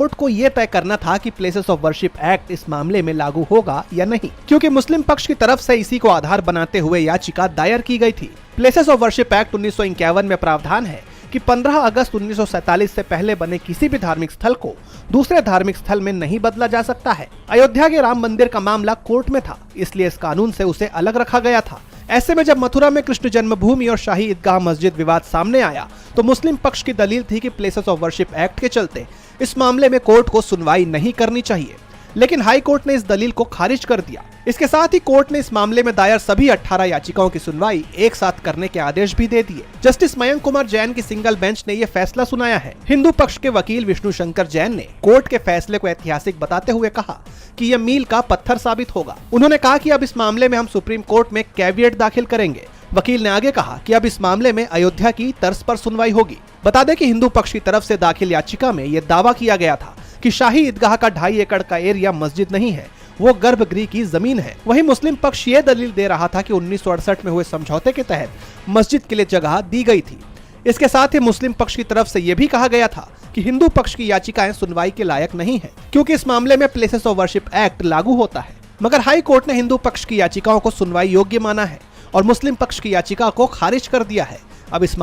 Court को ये तय करना था कि प्लेसेस ऑफ वर्शिप एक्ट इस मामले में लागू होगा या नहीं, क्योंकि मुस्लिम पक्ष की तरफ से इसी को आधार बनाते हुए याचिका दायर की गई थी। प्लेसेस ऑफ वर्शिप एक्ट 1951 में प्रावधान है कि 15 अगस्त 1947 से पहले बने किसी भी धार्मिक स्थल को दूसरे धार्मिक स्थल में नहीं बदला जा सकता है। अयोध्या के राम मंदिर का मामला कोर्ट में था, इसलिए इस कानून से उसे अलग रखा गया था। ऐसे में जब मथुरा में कृष्ण जन्मभूमि और शाही ईदगाह मस्जिद विवाद सामने आया तो मुस्लिम पक्ष की दलील थी कि प्लेसेस ऑफ वर्शिप एक्ट के चलते इस मामले में कोर्ट को सुनवाई नहीं करनी चाहिए, लेकिन हाई कोर्ट ने इस दलील को खारिज कर दिया। इसके साथ ही कोर्ट ने इस मामले में दायर सभी 18 याचिकाओं की सुनवाई एक साथ करने के आदेश भी दे दिए। जस्टिस मयंक कुमार जैन की सिंगल बेंच ने ये फैसला सुनाया है। हिंदू पक्ष के वकील विष्णु शंकर जैन ने कोर्ट के फैसले को ऐतिहासिक बताते हुए कहा कि यह मील का पत्थर साबित होगा। उन्होंने कहा कि अब इस मामले में हम सुप्रीम कोर्ट में कैविएट दाखिल करेंगे। वकील ने आगे कहा कि अब इस मामले में अयोध्या की तर्ज पर सुनवाई होगी। बता दें कि हिंदू पक्ष की तरफ से दाखिल याचिका में यह दावा किया गया था कि शाही ईदगाह का 2.5 एकड़ का एरिया मस्जिद नहीं है, वो गर्भगृह की जमीन है। वहीं मुस्लिम पक्ष ये दलील दे रहा था कि 1968 में हुए समझौते के तहत मस्जिद के लिए जगह दी गई थी। इसके साथ ही मुस्लिम पक्ष की तरफ से यह भी कहा गया था कि हिंदू पक्ष की याचिकाएं सुनवाई के लायक नहीं है, क्योंकि इस मामले में प्लेसेस ऑफ वर्शिप एक्ट लागू होता है। मगर हाई कोर्ट ने हिंदू पक्ष की याचिकाओं को सुनवाई योग्य माना है और मुस्लिम पक्ष की याचिका को खारिज कर दिया है। अब इस